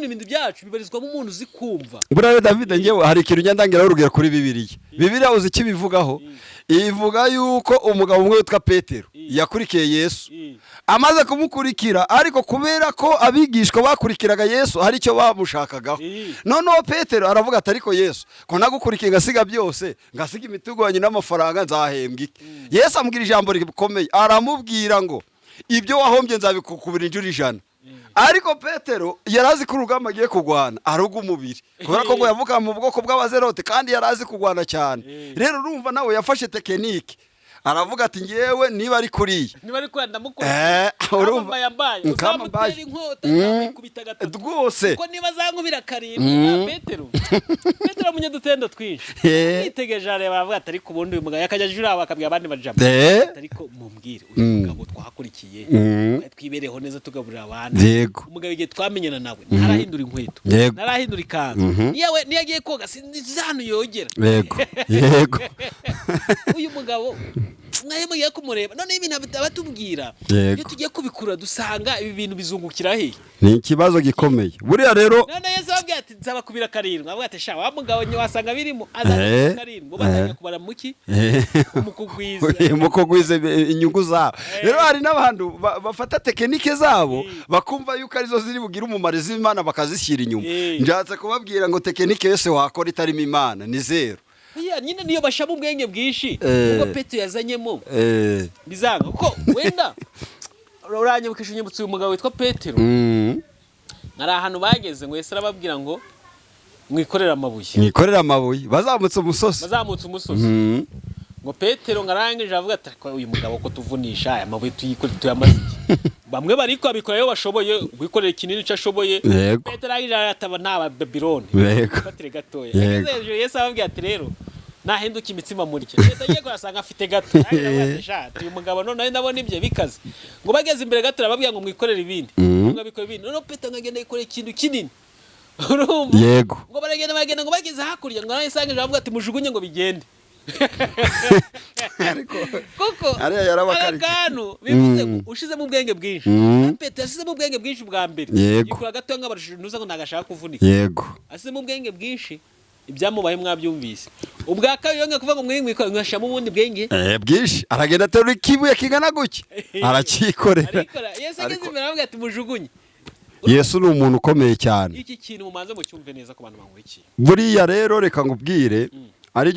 ibintu byacu bibarizwamo umuntu uzi kumva. Buriya David ngewe hari ikintu ngendangira urugero kuri Bibiliya uzi iki bivugaho ivuga yuko umugabo umwe witwa Petero yakurikiye Yesu amaze kumukurikira ariko kubera ko abigishwa bakurikiraga Yesu hari icyo bamushakagaho noneho Petero aravuga ati ariko Yesu ko nagukurikiye ngasiga byose ngasiga imituganye n'amafaranga nzahembwa iki. Yesu amubwira ijambo rikomeye aramubwira ngo ibyo wahombye nzabikukubira injuro 100. Ariko Petero yarazi ko urugamba agiye kugwana aruga umubiri kubera ko yavuka mu bwoko bw'abazerote kandi yarazi kugwana cyane. Rero urumva nawe yafashe tekinike aravuga ati ngewe niba ari kuriya niba ari kwenda mukora urumva yambaye uzamutera inkota kubita gatatu rwose ko niba zankubira karindwi Petero munyadutendo twinshi yitegeje areba avuga ati ariko ubundi uyu mugabo yakajya jura bakabwira abandi bajama ariko mumbwire uyu mugabo twakurikiye twibereho neza tugaburira abandi umugabo igihe twamenyana nawe ntarahindura inkweto ntarahindura ikanzu niyawe niyagiye koga sinzano yogera yego uyu mugabo mwaye mugiye kumureba none ibintu abatubwira iyo tugiye kubikura dusanga ibi bintu bizungukira he ni ikibazo gikomeye. Buriya rero none Yesu abwiye ati nzaba kubira karindwi avuga ati sha wa mugabo wasanga birimo azana karindwi bo batanya kubara muki mukugwiza inyungu zabo. Rero hari n'abantu bafata tekinike zabo bakumva yuko arizo ziri bugira umumaro z'Imana bakazishyira inyuma. Njatse kubabwira ngo tekinike yose wakora itarimo Imana ni zero. Nyine niyo bashaba ubwenge bwinshi ubwo Petero yazanyemo bizanga kuko wenda uranyibukije unyibutse uyu mugabo witwa Petero nari ahantu bageze ngo Yesu arababwira ngo mwikorera amabuye bazamutse umusozi ngo Petero ngarangije avuga ati uyu mugabo ko tuvunisha aya mabuye tuyamaze bamwe bariko abikora yo bashoboye wikorera ikinini cyashoboye Petero arangije ataba nta Babylone batire gatoya Yesu ababwira ati rero nahinduka imitsima muri cyo Petero yasanga afite gato uyu mugabo none ndabona ibye bikaze ngo bageze imbere gato bababwira ngo mwikorera ibindi ngo bikora ibindi none Petero ngagenda yikorera ikintu kinini yego ngo baragenda ngo bageze hakurya ngo narayisangije avuga ati mujugunye ngo bigende kuko arakanu bivuze ushize mu bwenge bwinshi Petero asize mu bwenge bwinshi bwa mbere yikora gato nk'abarushinuza ngo nagashaka kuvunika yego asize mu bwenge bwinshi ibyamubaye mwabyumvise ubwa kabiri yonge kuvuga ngo mwimwiko mwashamo ubundi bwenge bwinshi aragenda aterura ikibuye kingana guki arakikorera Yesu ageze imbere avuga ati mujugunye. Yesu ni umuntu ukomeye cyane. Iki kintu mumanze mu cyumve neza ko bantu bankurikiye. Buriya rero reka ngubwire hari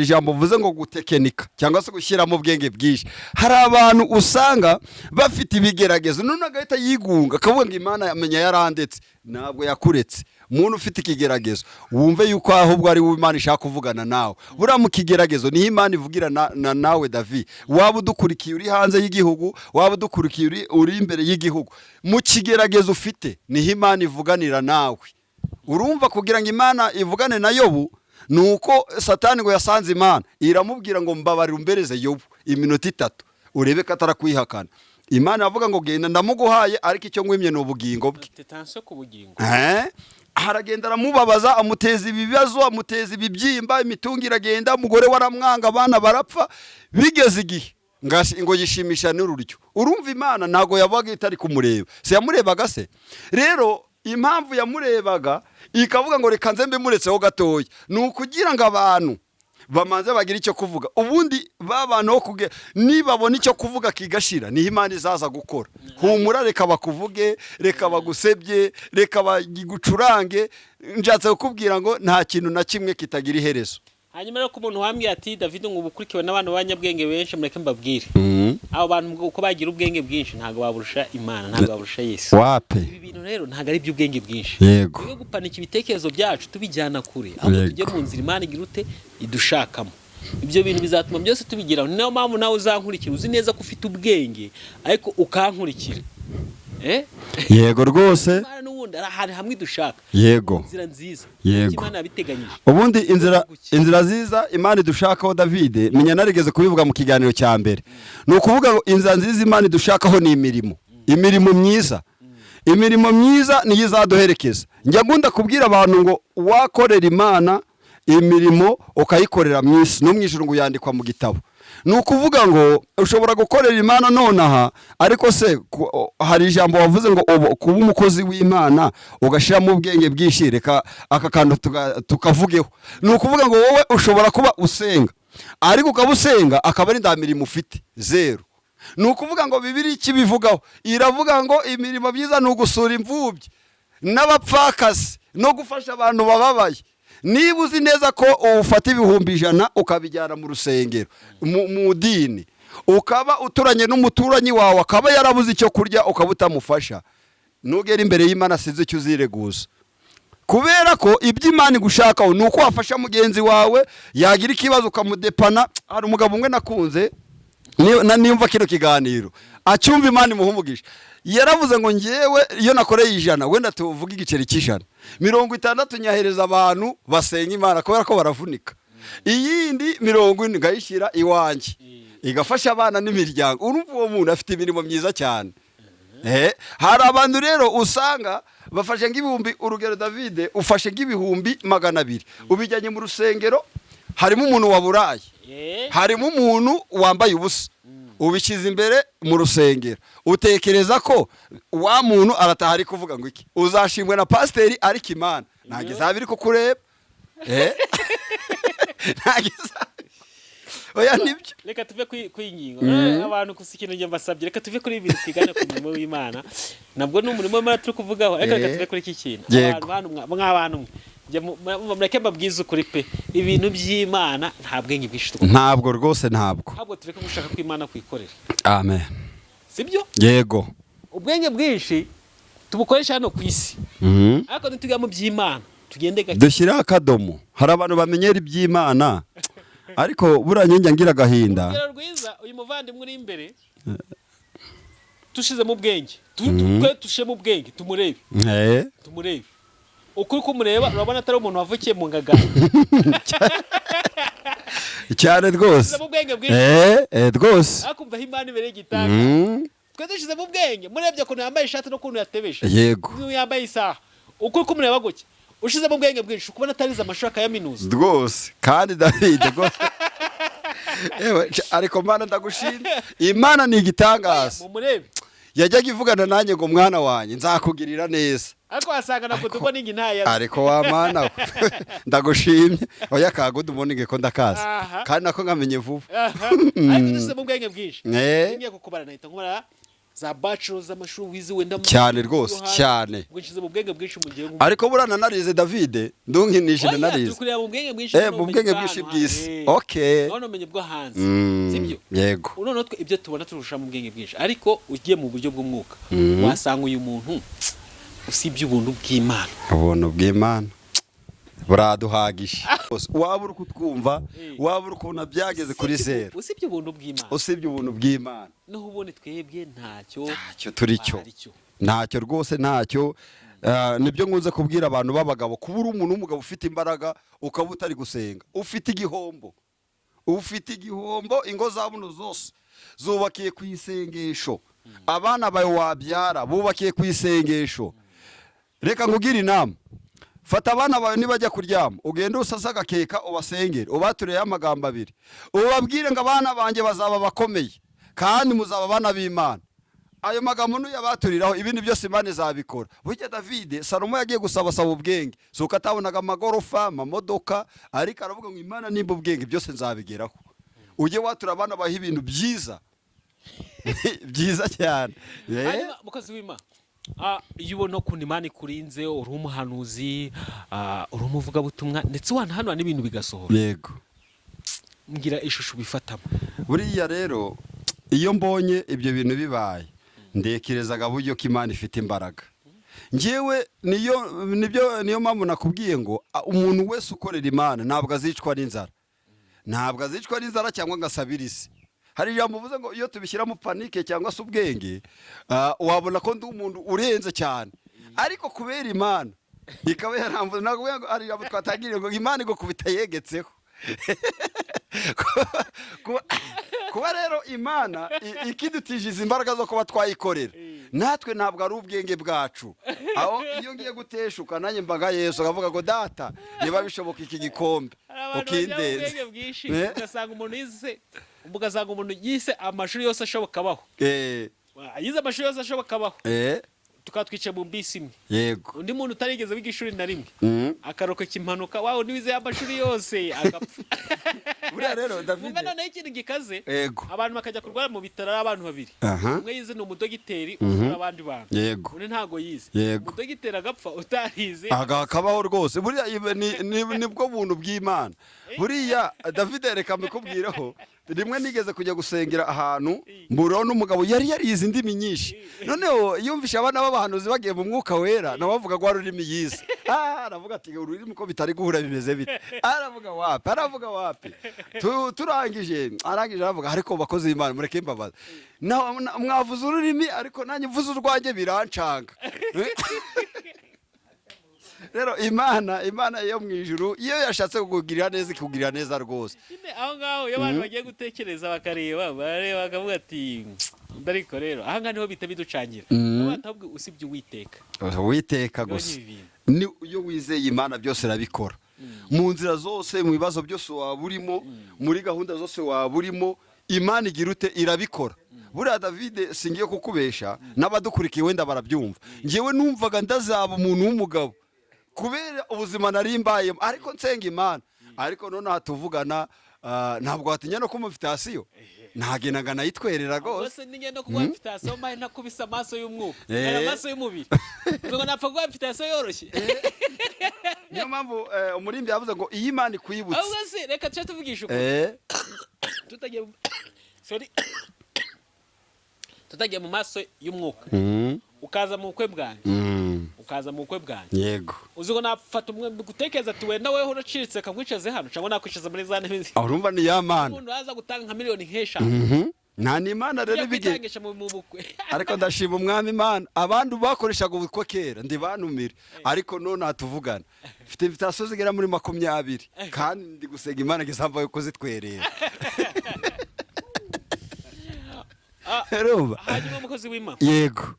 ijambo mvuze ngo gutekenika cyangwa se gushyiramo ubwenge bwinshi. Hari abantu usanga bafite ibigeragezo none agahita yigunga akavuga ngo Imana yamenya yarandetse ntabwo yakuretse. Umuntu ufite ikigeragezo wumve yuko ahubwo ari Imana ishaka kuvugana nawe. Buriya mu kigeragezo niho Imana ivugira nawe David. Waba udukurikiye uri hanze y'igihugu waba udukurikiye uri imbere y'igihugu mu kigeragezo ufite niho Imana ivuganira nawe. Urumva kugira ngo Imana ivugane na Yobu nuko Satani ngo yasanze Imana iramubwira ngo mbabarira umbereze Yobu iminota 3 urebe ko atarakwihakana. Imana yavuga ngo genda ndamuguhaye ariko icyo ngwimye no bugingo bwe. Tetanso ku bugingo. Haragenda aramubabaza amuteza ibibazo amuteza ibibyimba imitungo iragenda umugore waramwanga abana barapfa bigeze igihe ngo yishimisha n'ururyo. Urumva Imana nago yabaga itari kumureba se yamurebaga se. Rero impamvu yamurebaga ikavuga ngo reka nzembe muretseho gatoya nukugira ngo abantu bamanze bagira icyo kuvuga ubundi babana ho kuge nibabona icyo kuvuga kigashira ni Imana izaza gukora. Humura reka bakuvuge reka bagusebye reka bagigucurange njatse kukubwira ngo nta kintu na kimwe kitagira iherezo. hanyuma rero ku muntu wambwiye ati David ngo ubukurikiwe n'abantu b'abanyabwenge benshi mureke mbabwire abo bantu uko bagira ubwenge bwinshi ntago baburusha Imana ntago baburusha Yesu wape ibi bintu rero ntago ari by'ubwenge bwinshi yego yo gupanika ibitekerezo byacu tubijyana kure aho tujye mu nzira Imana igira ute idushakamo ibyo bintu bizatuma byose tubigiraho niyo mpamvu nawe uzankurikira uzi neza ko ufite ubwenge ariko ukankurikira yego rwose Imana n'ubundi ari ahantu hamwe dushaka yego inzira nziza yego Imana yabiteganyije ubundi inzira ziza Imana idushakaho David menya narigeze kubivuga mu kiganiro cya mbere ni ukuvuga ngo inzira nziza Imana idushakaho ni imirimo myiza imirimo myiza niyo izaduherekeza njya ngunda kubwira abantu ngo wakorera Imana imirimo ukayikorera mu isi no mu ijuru ngo yandikwa mu gitabo ni ukuvuga ngo ushobora gukorera Imana nonaha ariko se hari ijambo wavuze ngo kuba umukozi w'Imana ugashyiramo ubwenge bwinshi reka aka kantu tukavugeho ni ukuvuga ngo wowe ushobora kuba usenga ariko ukaba usenga akaba ari nta mirimo ufite zero ni ukuvuga ngo Bibiliya ikibivugaho iravuga ngo imirimo myiza ni ugusura imfubyi n'abapfakazi no gufasha abantu bababaye niba uzi neza ko ufata ibihumbi 100 ukabijyana mu rusengero mu dini ukaba uturanye n'umuturanyi wawe akaba yarabuze icyo kurya ukaba utamufasha nugera imbere y'Imana sinzi icyo uzireguza kubera ko iby'Imana igushakaho ni uko wafasha mugenzi wawe yagira ikibazo ukamudepana hari umugabo umwe nakunze niyumva kino kiganiro acyumva Imana imuhumugisha yaravuze ngo ngewe iyo nakoreye 100 wenda tuvuga igiceri cy'100 60 nyahereza abantu basenga Imana kubera ko baravunika iyindi 40 ngayishyira iwanjye igafasha abana n'imiryango urumva uwo muntu afite imirimo myiza cyane hari abantu rero usanga bafashe ng'ibihumbi urugero David ufashe ng'ibihumbi 200 ubijyanye mu rusengero harimo umuntu waburaye harimo umuntu wambaye ubusa ubishyize imbere mu rusengero utekereza ko wa muntu arataha ari kuvuga ngo iki uzashimwe na pasiteri ariko Imana ntabwo izaba iri kukureba ntabwo izaba oya nibyo reka tuve kwingingo abantu gusa ikintu njye mbasabye reka tuve kuri ibintu twigana ku murimo w'Imana nabwo ni umurimo w'Imana turi kuvugaho reka tuve kuri iki kintu mw'abantu mureke mbabwize ukuri pe ibintu by'Imana nta bwenge bwinshi ntabwo rwose ntabwo tureke gushaka ko Imana kwikorera amen sibyo yego ubwenge bwinshi tubukoresha hano ku isi ariko nitujya mu by'Imana tugende gake dushyiraho akadomo hari abantu bamenyera iby'Imana ariko buranye njya ngira agahinda urugero rwiza uyu muvandimwe uri imbere tushize mu bwenge twe tushe mu bwenge tumurebe ukuri kumureba urabona atari umuntu wavukiye mu ngagara cyane rwose rwose akumva Imana ibereye igitanga twe dushize mu bwenge murebye ukuntu yambaye ishati no kuntu yatebeshe yego yambaye isaha ukuri kumureba gutya ushize mu bwenge bwinshi kubona atarize amashuka ya minuza rwose kandi David rwose ariko Mana ndagushimye Imana ni igitangaza mumurebe yajyaga ivugana nanjye ngo mwana wanjye nzakugirira neza ariko wasanga nakutuko ningi ntaya ariko wa Mana ndagushimye oya kagudu umonige ko ndakaza kandi nako ngamenye vuba ariko dushize mu bwenge bwinshi ngiye kukubara nahita nkubara za bachelor z'amashuri wize wenda cyane rwose cyane bwishize mu bwenge bwinshi mu gihe ariko burana narize David ndunkinishije narize tukureba mu bwenge bwinshi mu bwenge bwinshi bw'isi okay none umenye bwo hanze sibyo yego none twe ibyo tubona turusha mu bwenge bwinshi ariko ugiye mu buryo bw'umwuka wasanga uyu muntu usibye ubuntu bw'Imana ubuntu bw'Imana buraduhagisha wabura kutwumva wabura ukuntu byageze kuri zero usibye ubuntu bw'Imana no ubone twebwe ntacyo turicyo ntacyo rwose ntacyo nibyo nkunze kubwira abantu b'abagabo kuba uri umuntu w'umugabo ufite imbaraga ukaba utari gusenga ufite igihombo ingo za buno zose zubakiye ku isengesho abana bawe wabyara bubakiye ku isengesho reka nkugire inama fata abana bawe nibajya kuryama ugende usasa agakeka ubasengere ubatureye amagambo 2 ubabwire ngo abana banjye bazaba bakomeye kandi muzaba abana b'Imana ayo magambo nuyabaturiraho ibindi byose Imana izabikora burya David Salomo yagiye gusaba ubwenge suko atabonaga amagorofa amamodoka ariko aravuga ngo Imana nimba ubwenge byose nzabigeraho ujye watura abana bahe ibintu byiza cyane mukazi w'Imana yubona ko Imana ikurinze uri umuhanuzi uri umuvugabutumwa ndetse wanahanura n'ibintu bigasohora yego mbwira ishusho bifatamo. buriya rero iyo mbonye ibyo bintu bibaye ndekerezaga buryo ko Imana ifite imbaraga. Njyewe niyo mpamvu nakubwiye ngo umuntu wese ukorera Imana ntabwo azicwa n'inzara, ntabwo azicwa n'inzara cyangwa ngo asabirize. Hari ijambo uvuze ngo iyo tubishyiramo panike cyangwa se ubwenge wabona ko ndi umuntu urenze cyane, ariko kubera Imana ikaba yaramvuze. Ntabwo hari ijambo twatangiriye ngo Imana igukubita yegetseho. Kuba rero Imana ikidutije imbaraga zo kuba twayikorera, natwe ntabwo ari ubwenge bwacu. Aho iyo ngiye guteshuka nanjye mbaga Yesu akavuga ngo data niba bishoboka iki gikombe ukindenze. Ugasanga umuntu yise amashuri yose ashoboka abaho, yize amashuri yose ashoboka abaho, tukaba twicaye mu bisi imwe. Yego. Undi muntu utarigeze wiga ishuri na rimwe akarokoka impanuka, wawe niwize amashuri yose agapfa. Buriya rero David, noneho ikintu gikaze, Yego. abantu bakajya kurwara mu bitaro ari abantu babiri. Umwe yize ni umudogiteri uvura abandi bantu, Yego. undi ntago yize. Yego. Umudogiteri agapfa, utarize akabaho rwose. Buriya nibwo buntu bw'Imana. Buriya David, reka mbikubwireho, rimwe nigeze kujya gusengera ahantu mburaho n'umugabo yari yarize indimi nyinshi. Noneho yumvisha abana b'abahanuzi bagiye mu mwuka wera, nawe avuga ngo ari ururimi yize. Aravuga ati ururimi ko bitari guhura bimeze bite. Aravuga wapi. Turangije aravuga ariko bakoze Imana mureke imbabazi. Mwavuze ururimi ariko nanjye mvuze urwanjye birancanga. Rero Imana yo mu ijuru iyo yashatse kukugirira neza ikugirira neza rwose. Aho ngaho iyo abantu bagiye gutekereza bakareba bakavuga ati ndariko rero aha ngaho niho bita biducangira. Batabwe usibye Uwiteka gusa. Ni iyo wizeye Imana byose irabikora. Mu nzira zose, mu bibazo byose waba urimo, muri gahunda zose waba urimo, Imana igira ute irabikora. Buriya David, singiye kukubesha, n'abadukurikiye wenda barabyumva. Njyewe numvaga ndazaba umuntu w'umugabo kubera ubuzima nari mbayemo, ariko nsenga Imana. Ariko none hatuvugana ntabwo watinya no kumufitasiyo, ntagenaga nayitwerera rwose. Bose ninge no kuba mfitasiyo mbaye nakubisa amaso y'umwuka, amaso y'umubiri. Ngo napfa kuba mfitasiyo yoroshye. Niyo mpamvu umurimbi yavuze ngo iyi Imana ikwibutse. Ahubwo se reka cyo tuvugisha uko. Tutagiye tutagiye mu maso y'umwuka. Ukaza mu bukwe bwanjye. Yego. Uzi ngo nafata umwe gutekereza ati wenda weho uracitse kamwicaze hano cyangwa nakwicaza muri za ntebe. Urumva ni ya Mana. Umuntu aza gutanga nka miliyoni nkesha. Nta ni Imana rero bige. Ariko ndashima umwami Imana. Abantu bakoreshaga ubukwe kera ndibanumire. Ariko none hatuvugana. Mfite invitation zigera muri 20 kandi ndi gusenga Imana gizamba yo kuzitwerera. Hanyuma umukozi w'Imana. Yego.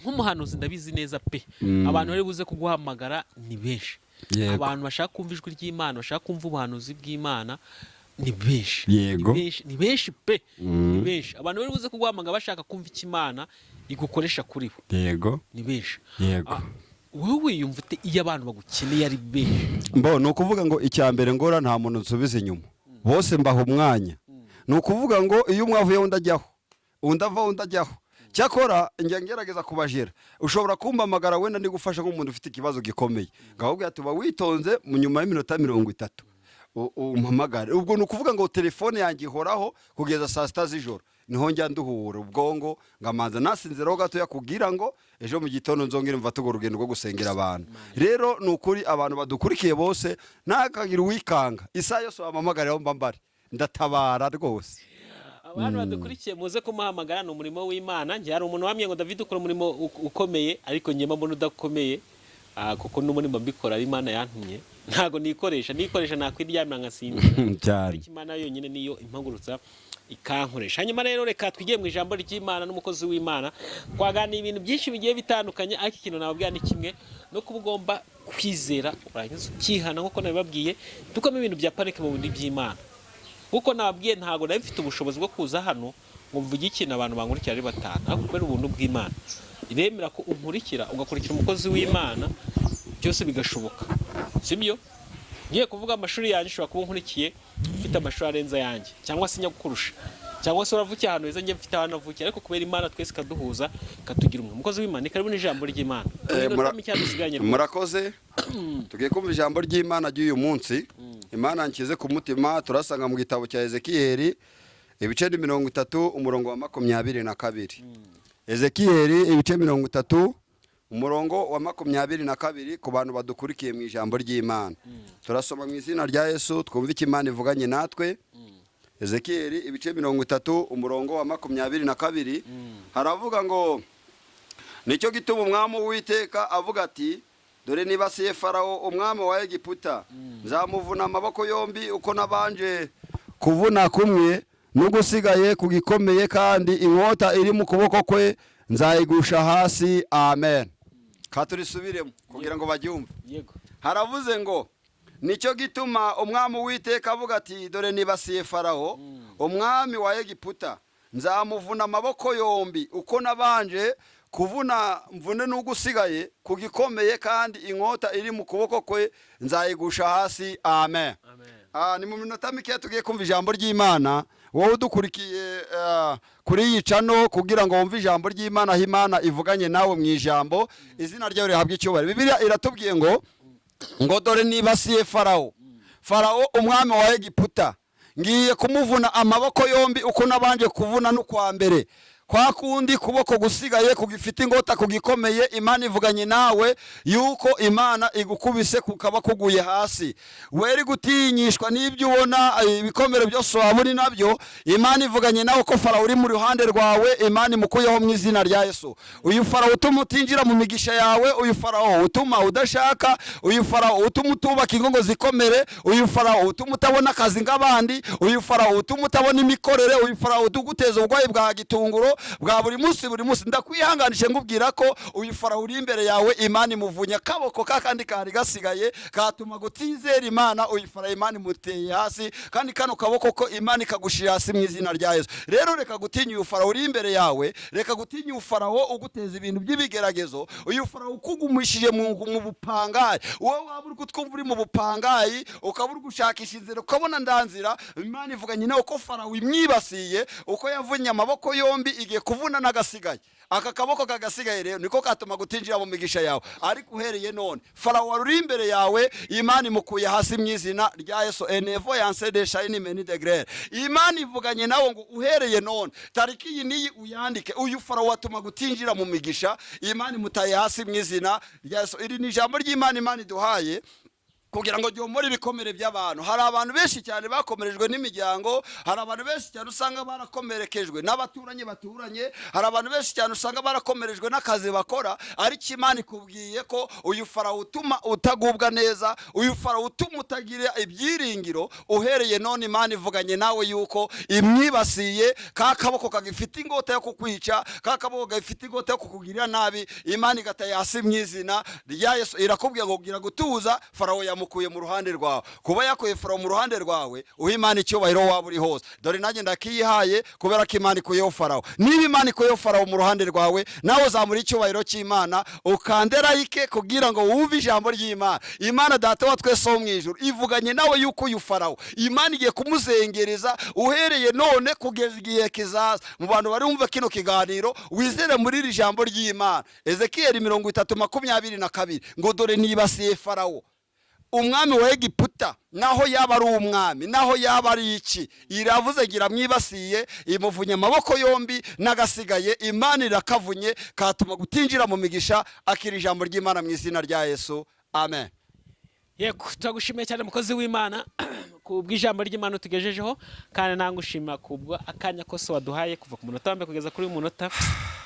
Nk'umuhanuzi ndabizi neza pe. Abantu bari buze kuguhamagara ni benshi. Abantu bashaka kumva ijwi ry'Imana, bashaka kumva ubuhanuzi bw'Imana ni benshi. Yego. Ni benshi pe. Ni benshi. Abantu bari buze kuguhamagara bashaka kumva ikimana igukoresha kuri bo. Yego. Ni benshi. Yego. Wowe yumva ute iyo abantu bagukeneye ari benshi? Ni ukuvuga ngo icyambere ngora nta muntu nsubiza inyuma. Bose mbaho umwanya. Ni ukuvuga ngo iyo umwavuye undi ajyaho, undi ava undi ajyaho. Cyakora njya ngerageza kubajera. Ushobora kumpamagara wenda ndi gufasha nk'umuntu ufite ikibazo gikomeye. Ngahubwo yatuba witonze mu nyuma y'iminota 30. Umpamagare. Ubwo ni ukuvuga ngo telefone yanjye ihoraho kugeza saa 6 z'ijoro. Niho njya nduhura ubwongo ngamanza nasinziraho gato yakubwira ngo ejo mu gitondo nzongera mva tugo rugendo rwo gusengera abantu. Rero nukuri abantu badukurikiye bose nakagira uwikanga. Isa yose wamamagaraho mbambare. Ndatabara rwose. Abantu badukurikiye muze kumuhamagara no murimo w'Imana. Nje hari umuntu wamye ngo David ukora umurimo ukomeye ariko nyema mbona udakomeye kuko n'umurimo mbikora ari Imana yantumye. Ntago nikoresha nakwiryamira ngasinda. Cyari. Imana yonyine niyo impagurutsa ikankoresha. Hanyuma rero reka twigiye mu ijambo ry'Imana n'umukozi w'Imana. Twagana ibintu byinshi bigiye bitandukanye ariko ikintu nababwira ni kimwe no kubugomba kwizera urangiza ukihana nkuko nabibabwiye dukome ibintu bya panike mu bindi by'Imana. Kuko nababwiye ntago nabifite ubushobozi bwo kuza hano ngo mvuge ikintu abantu bankurikira ari batanu ariko kubera ubuntu bw'Imana iremera ko unkurikira ugakurikira umukozi w'Imana byose bigashoboka. Sibyo? Ngiye kuvuga amashuri yanjye ushobora kuba unkurikiye ufite amashuri arenza yanjye cyangwa se nyagukurusha cyangwa se uravukiye ahantu heza njye mfite ahantu avukiye ariko kubera Imana twese kaduhuza katugira umwe. Umukozi w'Imana ikaribu n'ijambo ry'Imana. Murakoze. Tugiye kumva ijambo ry'Imana ry'uyu munsi. Imana nkize ku mutima turasanga mu gitabo cya Ezekiyeli ibice 30 umurongo wa 22. Ezekiyeli ibice 30 umurongo wa 22 ku bantu badukurikiye mu ijambo ry'Imana. Turasoma mu izina rya Yesu twumva iki Imana ivuganye natwe. Ezekiyeli ibice 30 umurongo wa 22 haravuga ngo nicyo gituma umwami w'Uwiteka avuga ati dore nibasiye Farawo umwami wa Egiputa nzamuvuna amaboko yombi uko nabanje kuvuna kumwe n'ugusigaye kugikomeye kandi inkota iri mu kuboko kwe nzayigusha hasi. Amen. Katurisubiremo kugira ngo bagyumve. Yego. Haravuze ngo nicyo gituma umwami w'Uwiteka avuga ati dore nibasiye Farawo umwami wa Egiputa nzamuvuna amaboko yombi uko nabanje kuvuna mvune n'ugusigaye kugikomeye kandi inkota iri mu kuboko kwe nzayigusha hasi. Amen. Ni mu minota mike tugiye kumva ijambo ry'Imana. Wowe udukurikiye kuri iyi cano kugira ngo wumve ijambo ry'Imana aho Imana ivuganye nawe mu ijambo, izina ryawe rihabwa icyubahiro. Bibiliya iratubwiye ngo dore nibasiye Farawo umwami wa Egiputa ngiye kumuvuna amaboko yombi uko nabanje kuvuna n'ukwa mbere kwa kundi kuboko gusigaye kugifite ingota kugikomeye. Imana ivuganye nawe yuko Imana igukubise kukaba kuguye hasi, weri gutinyishwa n'ibyo ubona ibikomere byose waburi nabyo. Imana ivuganye nawe ko Farawo uri mu ruhande rwawe, Imana imukuyeho mu izina rya Yesu. Uyu Farawo utuma utinjira mu migisha yawe, uyu Farawo utuma udashaka, uyu Farawo utuma utubaka ingo zikomere, uyu Farawo utuma utabona akazi nk'abandi, uyu Farawo utuma utabona imikorere, uyu Farawo utuguteza ubugwayi bwa gitunguro bwa buri munsi. Ndakwihanganishe ngubwira ko uyu Farawo uri imbere yawe Imana imuvunya kaboko kandi kari gasigaye katuma gutizera Imana. Uyu Farawo Imana imuteye hasi kandi kano kaboko ko Imana ikagushira hasi mu izina rya Yesu. Rero reka gutinya uyu Farawo uri imbere yawe, reka gutinya uyu Farawo uguteza ibintu by'ibigeragezo, uyu Farawo ukugumishije mu bupangayi. Wowe waba uri kutwumva uri mu bupangayi ukaba uri gushakisha inzira ukabona ndanzira, Imana ivuganye nawe ko Farawo imwibasiye uko yavunye amaboko yombi igiye kuvuna n'agasigaye. Aka kaboko kagasigaye rero niko katuma gutinjira mu migisha yawe. Ariko uhereye none Farawo wari imbere yawe Imana imukuye hasi mu izina rya Yesu. Enevo yansede shine meni de grere. Imana ivuganye nawe ngo uhereye none tariki iyi niyi uyandike, uyu Farawo watuma gutinjira mu migisha Imana imutaye hasi mu izina rya Yesu. Iri ni ijambo ry'Imana Imana iduhaye kugira ngo ryomore ibikomere by'abantu. Hari abantu benshi cyane bakomerejwe n'imiryango, hari abantu benshi cyane usanga barakomerekejwe n'abaturanye baturanye, hari abantu benshi cyane usanga barakomerejwe n'akazi bakora. Ariko Imana ikubwiye ko uyu Farawo utuma utagubwa neza, uyu Farawo utuma utagira ibyiringiro, uhereye none Imana ivuganye nawe yuko imwibasiye. Ka kaboko kagifite ingota yo kukwica, ka kaboko gafite ingota yo kukugirira nabi, Imana igataye hasi mu izina rya Yesu. Irakubwiye ngo gira gutuza, Farawo mukuye mu ruhande rwawe. Kuba yakuye Farawo mu ruhande rwawe uha Imana icyubahiro waba uri hose. Dore nanjye ndakiyihaye kubera ko Imana ikuyeho Farawo. Niba Imana ikuyeho Farawo mu ruhande rwawe, nawe uzamura icyubahiro cy'Imana ukande like kugira ngo wumve ijambo ry'Imana. Imana Data wa twese wo mu ijuru ivuganye nawe yuko uyu Farawo Imana igiye kumuzengereza uhereye none kugeza igihe kizaza. Mu bantu bari bumva kino kiganiro wizere muri iri jambo ry'Imana. Ezekiyeli 30:22 ngo dore nibasiye Farawo umwami wa Egiputa, naho yaba ari umwami, naho yaba ari iki, iravuze gira mwibasiye imuvunye amaboko yombi n'agasigaye. Imana irakavunye katuma gutinjira mu migisha. Akira ijambo ry'Imana mu izina rya Yesu. Amen. Yego, turagushimiye cyane mukozi w'Imana kubw'ijambo ry'Imana tugejejeho, kandi nangushima kubwa akanya kose waduhaye kuva ku munota wambe kugeza kuri uyu munota.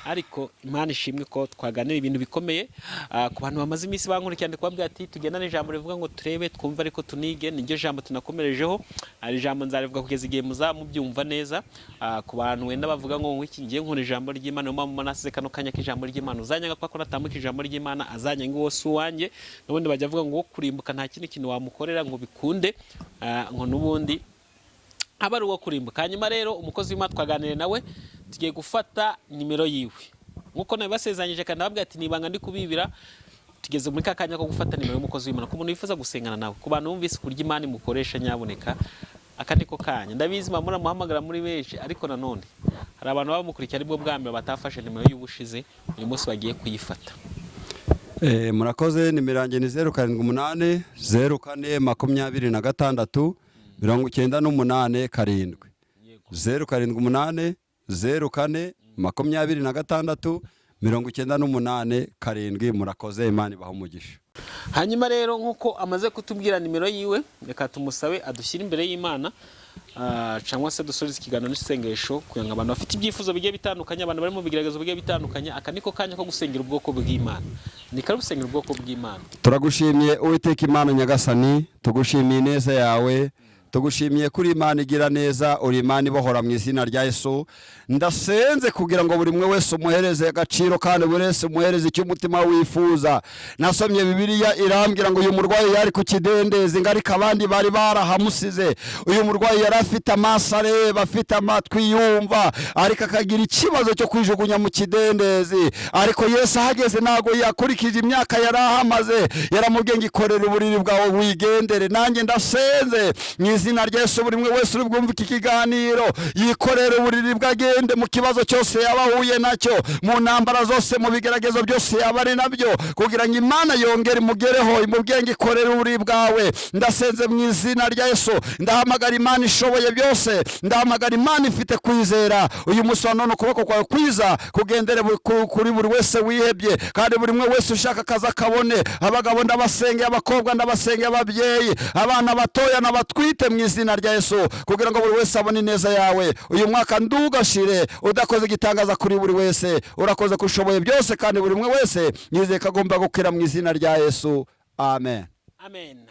Ariko Imana ishimwe ko twaganira ibintu bikomeye ku bantu bamaze iminsi bankurikiye ndikubabwira ati tugendane ijambo rivuga ngo turebe twumva ariko tunige. Niryo jambo tunakomerejeho. Ari jambo nzarivuga kugeza igihe muzamubyumva neza. Ku bantu wenda bavuga ngo iki ngiye nkora ijambo ry'Imana, mama nasize kano kanya k'ijambo ry'Imana uzanyanga kwa natambuka ijambo ry'Imana azanyanga uwo si uwanjye. N'ubundi bajya bavuga ngo kurimbuka nta kindi kintu wamukorera ngo bikunde, ngo n'ubundi aba ari uwo kurimbuka. Hanyuma rero umukozi w'Imana twaganire nawe tugiye gufata nimero yiwe nkuko nabasezanyije, kandi nababwira ati nibanga ndi kubibira. Tugeze muri kakanya ko gufata nimero y'umukozi w'Imana ku muntu wifuza gusengana nawe, ku bantu bumvise kurya Imana imukoresha nyaboneka akandiko kanya. Ndabizi mamura muhamagara muri benshi, ariko nanone hari abantu bamukurikira aribwo bwa mbere batafashe nimero y'ubushize, uyu munsi bagiye kuyifata. Murakoze. Nimero yanjye ni 078 04 26 98 7. 078 04 26 98 7. Murakoze, Imana ibaha umugisha. Hanyuma rero nk'uko amaze kutubwira nimero yiwe, reka tumusabe adushyire imbere y'Imana, cyangwa se dusoreze ikiganiro n'isengesho kugira ngo abantu bafite ibyifuzo bigiye bitandukanye, abantu bari mu bigeragezo bigiye bitandukanye, aka niko kanya ko gusengera ubwoko bw'Imana. Ni kare gusengera ubwoko bw'Imana. Turagushimiye Uwiteka Imana Nyagasani, tugushimiye neza yawe, tugushimiye kuri Imana igira neza, uri Imana ibohora mu izina rya Yesu. Ndasenze kugira ngo buri mwe wese umuhereze agaciro kandi buri wese umuhereze icyo umutima wifuza. Nasomye Bibiliya irambwira ngo uyu murwayi yari ku kidendezi, ngarika abandi bari barahamusize. Uyu murwayi yari afite amaso areba, afite amatwi yumva, ariko akagira ikibazo cyo kwijugunya mu kidendezi. Ariko Yesu ahageze ntago yakurikije imyaka yari ahamaze, yaramubwiye ngo ikorere uburiri bwawe wigendere. Nanjye ndasenze mu izina rya Yesu, buri mwe wese uri bwumve iki kiganiro yikorere uburiri bwage mu kibazo cyose yabahuye nacyo, mu ntambara zose, mu bigeragezo byose yabari nabyo, kugira ngo Imana yongere imugereho, imubwiye ngo ikorere uburiri bwawe. Ndasenze mu izina rya Yesu, ndahamagara Imana ishoboye byose, ndahamagara Imana ifite kwizera. Uyu munsi wa none ukuboko kwawe kwiza kugendere kuri buri wese wihebye, kandi buri mwe wese ushaka akazi akabone. Abagabo ndabasengeye, abakobwa ndabasengeye, ababyeyi, abana batoya n'abatwite, mu izina rya Yesu, kugira ngo buri wese abone ineza yawe. Uyu mwaka ndugashire udakoze igitangaza kuri buri wese, urakoze kushoboye byose, kandi buri mwe wese yizeye ko agomba gukira mu izina rya Yesu. Amen. Amen.